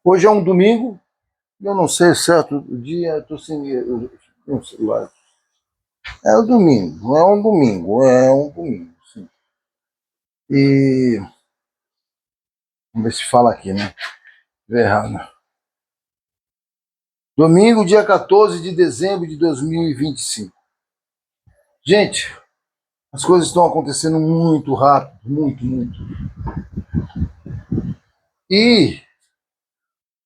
Hoje é um domingo, eu não sei certo o dia, estou sem um celular. É um domingo, sim. E vamos ver se fala aqui, né? Vê errado. Domingo, dia 14 de dezembro de 2025. Gente, as coisas estão acontecendo muito rápido, muito. E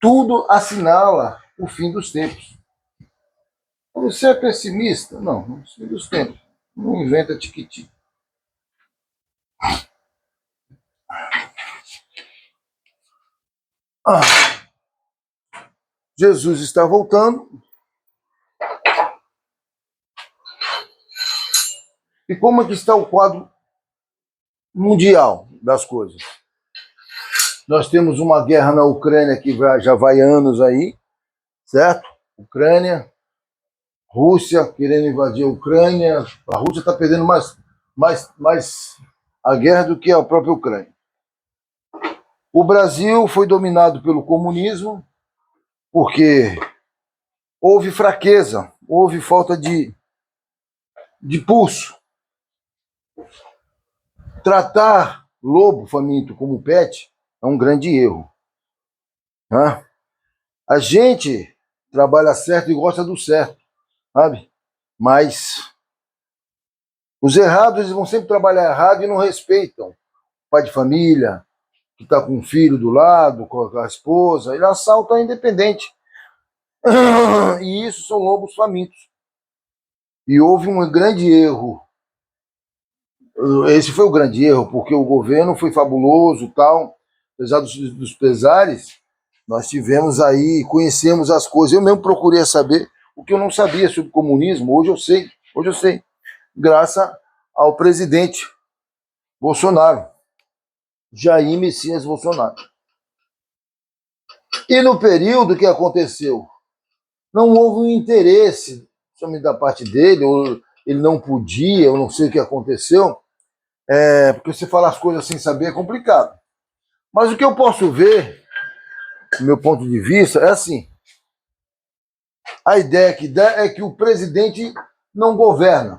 tudo assinala o fim dos tempos. Você é pessimista? Não, o fim dos tempos. Não inventa tiquiti. Jesus está voltando. E como é que está o quadro mundial das coisas? Nós temos uma guerra na Ucrânia que já vai anos aí, certo? Ucrânia, Rússia querendo invadir a Ucrânia. A Rússia está perdendo mais a guerra do que a própria Ucrânia. O Brasil foi dominado pelo comunismo porque houve fraqueza, houve falta de pulso. Tratar lobo faminto como pet é um grande erro. Né? A gente trabalha certo e gosta do certo, sabe? Mas os errados eles vão sempre trabalhar errado e não respeitam o pai de família, que está com um filho do lado, com a esposa, ele assalta a independente. E isso são lobos famintos. E houve um grande erro. Esse foi o grande erro, porque o governo foi fabuloso, tal, apesar dos pesares, nós tivemos aí, conhecemos as coisas. Eu mesmo procurei saber o que eu não sabia sobre o comunismo. Hoje eu sei, graças ao presidente Bolsonaro, Jair Messias Bolsonaro. E no período que aconteceu, não houve um interesse, somente da parte dele, ou ele não podia, eu não sei o que aconteceu, porque você falar as coisas sem saber é complicado. Mas o que eu posso ver, do meu ponto de vista, é assim, a ideia que dá é que o presidente não governa,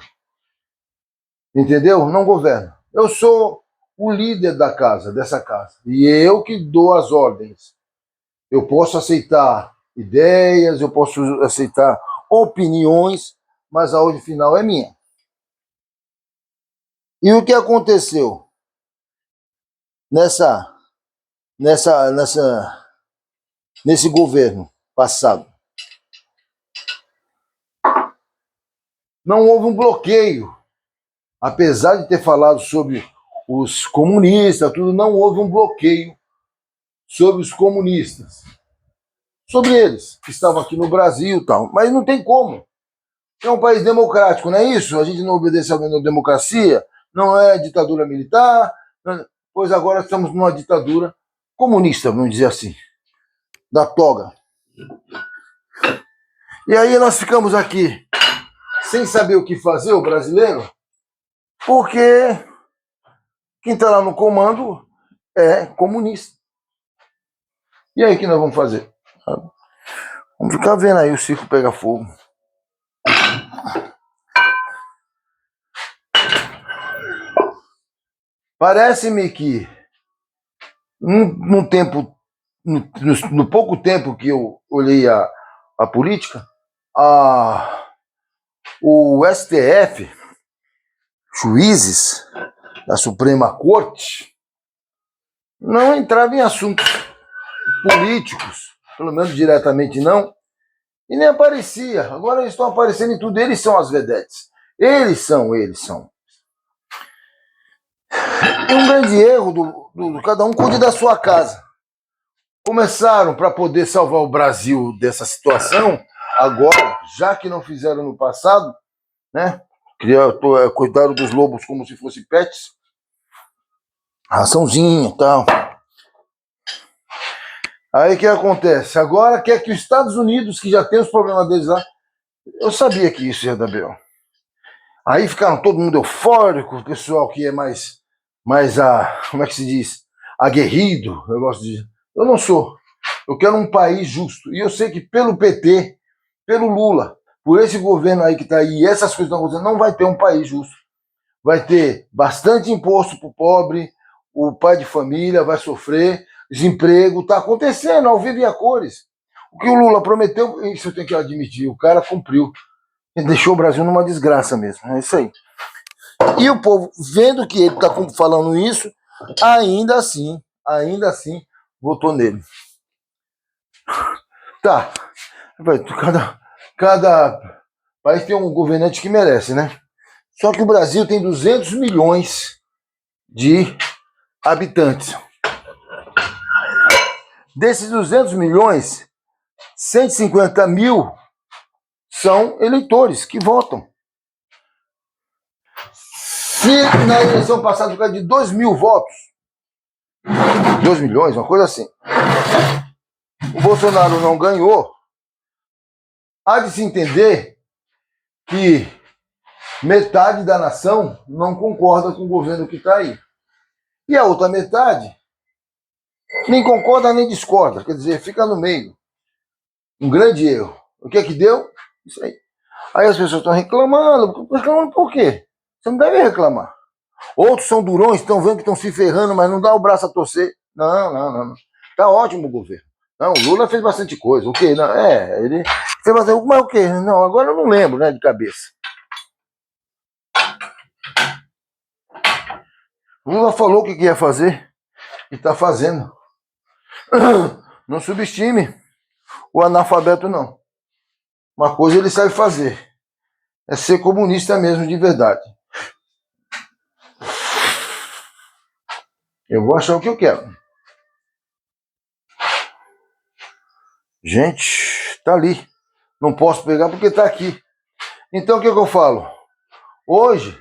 entendeu? Não governa. Eu sou o líder da casa, dessa casa, e eu que dou as ordens. Eu posso aceitar ideias, eu posso aceitar opiniões, mas a ordem final é minha. E o que aconteceu nesse governo passado? Não houve um bloqueio. Apesar de ter falado sobre os comunistas, tudo, não houve um bloqueio sobre os comunistas. Sobre eles, que estavam aqui no Brasil e tal. Mas não tem como. É um país democrático, não é isso? A gente não obedece à democracia, não é ditadura militar, pois agora estamos numa ditadura comunista, vamos dizer assim, da toga. E aí nós ficamos aqui sem saber o que fazer, o brasileiro, porque quem está lá no comando é comunista. E aí o que nós vamos fazer? Vamos ficar vendo aí o circo pegar fogo. Parece-me que no pouco tempo que eu olhei a política, o STF, juízes da Suprema Corte, não entrava em assuntos políticos, pelo menos diretamente não, e nem aparecia. Agora eles estão aparecendo em tudo, eles são as vedetes. Eles são. E um grande erro do cada um cuide da sua casa. Começaram para poder salvar o Brasil dessa situação, agora, já que não fizeram no passado, né? Cuidaram dos lobos como se fossem pets, raçãozinha e tal. Aí o que acontece? Agora quer que os Estados Unidos, que já tem os problemas deles lá, eu sabia que isso ia dar B.O. Aí ficaram todo mundo eufórico, o pessoal que é mais como é que se diz? Aguerrido, eu gosto de. Eu não sou. Eu quero um país justo. E eu sei que pelo PT, pelo Lula, por esse governo aí que está aí, essas coisas estão acontecendo, não vai ter um país justo. Vai ter bastante imposto para o pobre, o pai de família vai sofrer, desemprego, está acontecendo ao vivo e a cores. O que o Lula prometeu, isso eu tenho que admitir, o cara cumpriu. Ele deixou o Brasil numa desgraça mesmo, é isso aí. E o povo, vendo que ele está falando isso, ainda assim, votou nele. Tá, cada país tem um governante que merece, né? Só que o Brasil tem 200 milhões de habitantes. Desses 200 milhões, 150 mil são eleitores que votam. Se na eleição passada ficar de 2 mil votos, 2 milhões, uma coisa assim, o Bolsonaro não ganhou, há de se entender que metade da nação não concorda com o governo que está aí. E a outra metade nem concorda nem discorda, quer dizer, fica no meio. Um grande erro. O que é que deu? Isso aí. Aí as pessoas estão reclamando por quê? Você não deve reclamar. Outros são durões, estão vendo que estão se ferrando, mas não dá o braço a torcer. Não. Tá ótimo o governo. Não, o Lula fez bastante coisa. O quê? Não, ele fez bastante. Mas o quê? Não, agora eu não lembro, né, de cabeça. O Lula falou o que ia fazer e está fazendo. Não subestime o analfabeto, não. Uma coisa ele sabe fazer. É ser comunista mesmo, de verdade. Eu vou achar o que eu quero. Gente, tá ali. Não posso pegar porque tá aqui. Então o que eu falo? Hoje,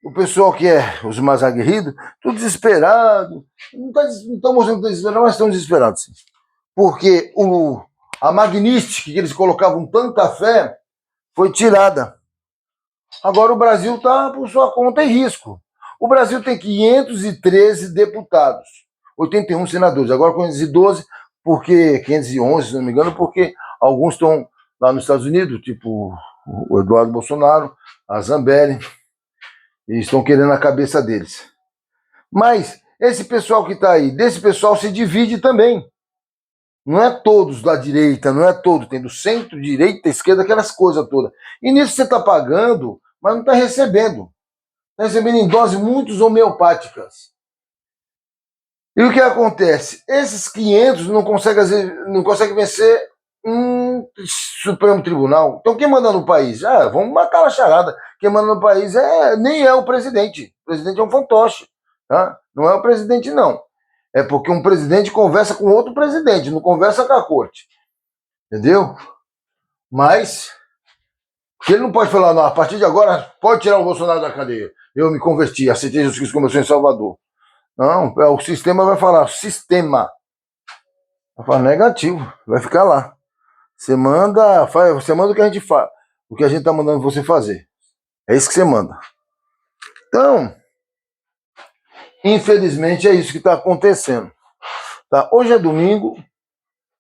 o pessoal que é os mais aguerridos, tudo desesperado. Não estão mostrando que estão desesperados, mas estão desesperados, sim. Porque a magnística que eles colocavam tanta fé foi tirada. Agora o Brasil está por sua conta e risco. O Brasil tem 513 deputados, 81 senadores, agora 512, porque 511, se não me engano, porque alguns estão lá nos Estados Unidos, tipo o Eduardo Bolsonaro, a Zambelli, e estão querendo a cabeça deles. Mas esse pessoal que está aí, desse pessoal se divide também. Não é todos da direita, não é todo, tem do centro, direita, esquerda, aquelas coisas todas. E nisso você está pagando, mas não está recebendo. Está recebendo em doses muito homeopáticas. E o que acontece? Esses 500 não conseguem vencer um Supremo Tribunal. Então quem manda no país? Vamos matar a charada. Quem manda no país nem é o presidente. O presidente é um fantoche. Tá? Não é o presidente, não. É porque um presidente conversa com outro presidente, não conversa com a corte. Entendeu? Mas ele não pode falar, não, a partir de agora pode tirar o Bolsonaro da cadeia. Eu me converti, aceitei Jesus Cristo como eu sou em Salvador. Não, o sistema vai falar, sistema. Vai falar negativo, vai ficar lá. Você manda o que a gente faz, o que a gente tá mandando você fazer. É isso que você manda. Então, infelizmente é isso que está acontecendo. Tá? Hoje é domingo,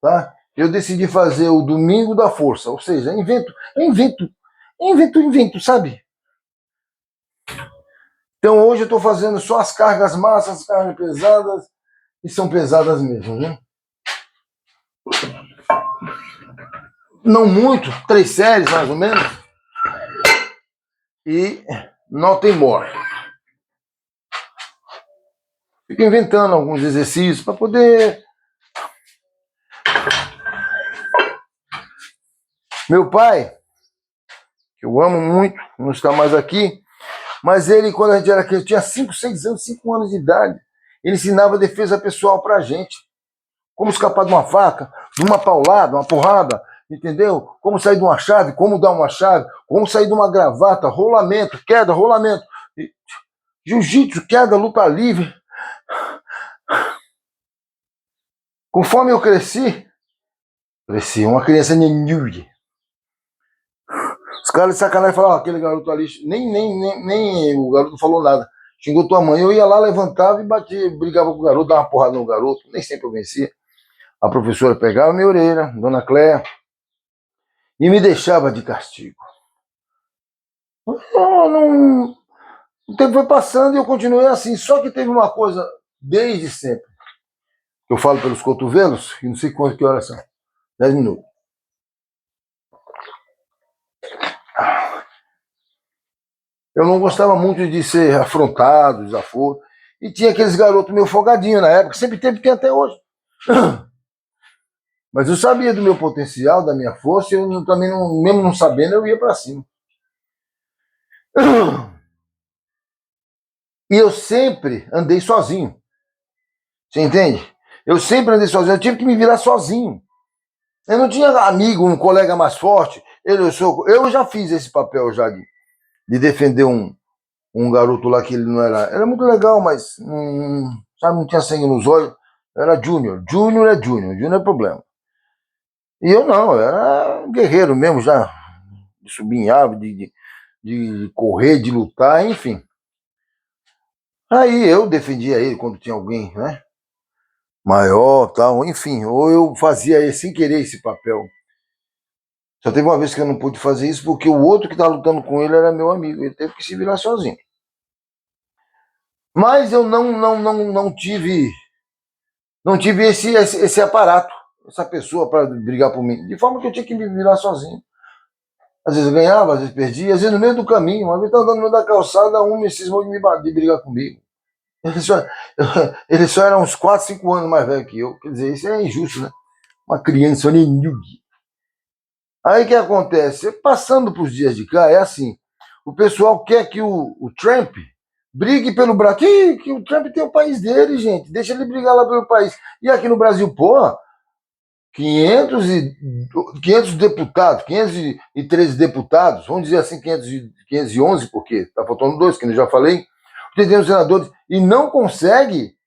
tá? Eu decidi fazer o Domingo da Força, ou seja, invento, sabe? Então hoje eu estou fazendo só as cargas massas, as cargas pesadas, e são pesadas mesmo, né? Não muito, 3 séries mais ou menos, e nothing more. Fico inventando alguns exercícios para poder... Meu pai, que eu amo muito, não está mais aqui, mas ele, quando a gente era criança, tinha 5, 6 anos, 5 anos de idade, ele ensinava defesa pessoal pra gente. Como escapar de uma faca, de uma paulada, uma porrada, entendeu? Como sair de uma chave, como dar uma chave, como sair de uma gravata, rolamento, queda, rolamento. Jiu-jitsu, queda, luta livre. Conforme eu cresci uma criança nenhuma. Os caras de sacanagem falavam, aquele garoto ali, nem o garoto falou nada. Xingou tua mãe. Eu ia lá, levantava e batia, brigava com o garoto, dava uma porrada no garoto. Nem sempre eu vencia. a professora pegava minha orelha, Dona Cléia, e me deixava de castigo. O tempo foi passando e eu continuei assim. Só que teve uma coisa desde sempre. Eu falo pelos cotovelos, e não sei quanto que horas são. 10 minutos. Eu não gostava muito de ser afrontado, desaforo. E tinha aqueles garotos meio folgadinhos na época, sempre teve, tem até hoje. Mas eu sabia do meu potencial, da minha força, e eu também, mesmo não sabendo, eu ia para cima. E eu sempre andei sozinho. Você entende? Eu sempre andei sozinho, eu tive que me virar sozinho. Eu não tinha amigo, um colega mais forte. Eu já fiz esse papel já de defender um garoto lá que ele não era. Era muito legal, mas sabe, não tinha sangue nos olhos. Era Júnior. Júnior é Júnior, Júnior é problema. E eu não, eu era um guerreiro mesmo, já de subir em árvore, de correr, de lutar, enfim. Aí eu defendia ele quando tinha alguém, né? Maior, tal, enfim. Ou eu fazia sem querer esse papel. Só teve uma vez que eu não pude fazer isso porque o outro que estava lutando com ele era meu amigo. Ele teve que se virar sozinho. Mas eu não tive esse aparato, essa pessoa para brigar por mim. De forma que eu tinha que me virar sozinho. Às vezes eu ganhava, às vezes perdia, às vezes no meio do caminho. Uma vez estava andando no meio da calçada, um me cismou de brigar comigo. Ele só era uns 4, 5 anos mais velho que eu. Quer dizer, isso é injusto, né? Uma criança, nem. Aí o que acontece? Passando para os dias de cá, é assim. O pessoal quer que o Trump brigue pelo Brasil. Que o Trump tem o país dele, gente. Deixa ele brigar lá pelo país. E aqui no Brasil, pô, 500 deputados, 513 deputados, vamos dizer assim, 511, porque está faltando 2, que eu já falei, 300 senadores, e não consegue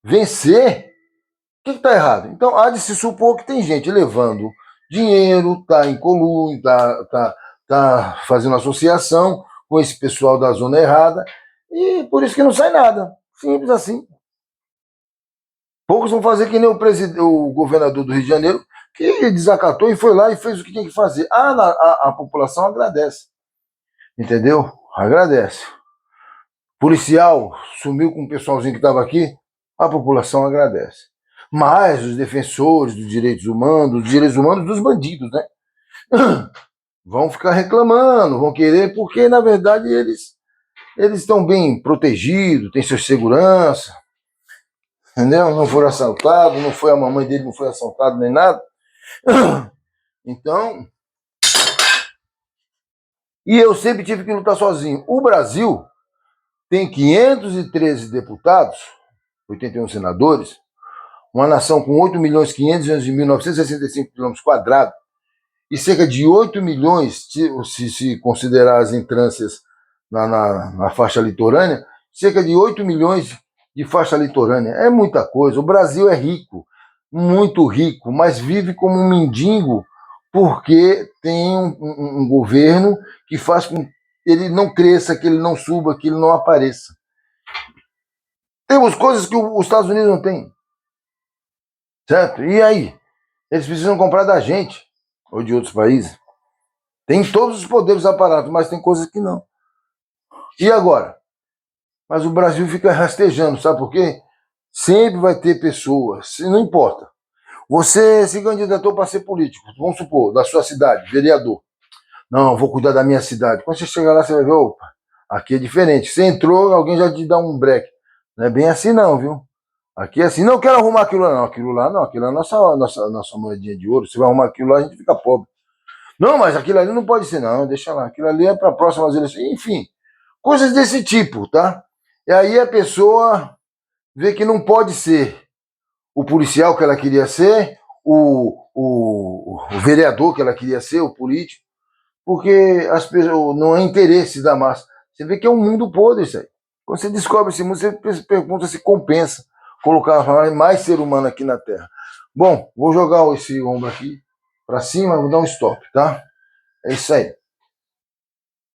vencer. O que está errado? Então, há de se supor que tem gente levando dinheiro, está em colúrio, tá fazendo associação com esse pessoal da zona errada, e por isso que não sai nada. Simples assim. Poucos vão fazer que nem o governador do Rio de Janeiro, que desacatou e foi lá e fez o que tinha que fazer. A população agradece. Entendeu? Agradece. Policial sumiu com o pessoalzinho que estava aqui, a população agradece. Mas os defensores dos direitos humanos dos bandidos, né? Vão ficar reclamando, vão querer, porque na verdade eles estão bem protegidos, têm sua segurança, entendeu? Não foram assaltados, não foi a mamãe dele, não foi assaltada nem nada. Então, e eu sempre tive que lutar sozinho. O Brasil tem 513 deputados, 81 senadores, uma nação com 8.511.965 quilômetros quadrados, e cerca de 8 milhões, se considerar as entrâncias na faixa litorânea, cerca de 8 milhões de faixa litorânea. É muita coisa. O Brasil é rico, muito rico, mas vive como um mendigo porque tem um governo que faz com que ele não cresça, que ele não suba, que ele não apareça. Temos coisas que os Estados Unidos não têm. Certo? E aí? Eles precisam comprar da gente ou de outros países. Tem todos os poderes aparatos, mas tem coisas que não. E agora? Mas o Brasil fica rastejando, sabe por quê? Sempre vai ter pessoas, não importa. Você se candidatou para ser político, vamos supor, da sua cidade, vereador. Não, vou cuidar da minha cidade. Quando você chegar lá, você vai ver, opa, aqui é diferente. Você entrou, alguém já te dá um break. Não é bem assim não, viu? Aqui é assim, não quero arrumar aquilo lá, não. Aquilo lá não, aquilo lá é nossa moedinha de ouro. Você vai arrumar aquilo lá, a gente fica pobre. Não, mas aquilo ali não pode ser, não, deixa lá. Aquilo ali é para próximas eleições. Enfim, coisas desse tipo, tá? E aí a pessoa vê que não pode ser o policial que ela queria ser, o vereador que ela queria ser, o político, porque as pessoas, não é interesse da massa. Você vê que é um mundo podre isso aí. Quando você descobre esse mundo, você pergunta se compensa colocar mais ser humano aqui na Terra. Bom, vou jogar esse ombro aqui para cima, vou dar um stop, tá? É isso aí.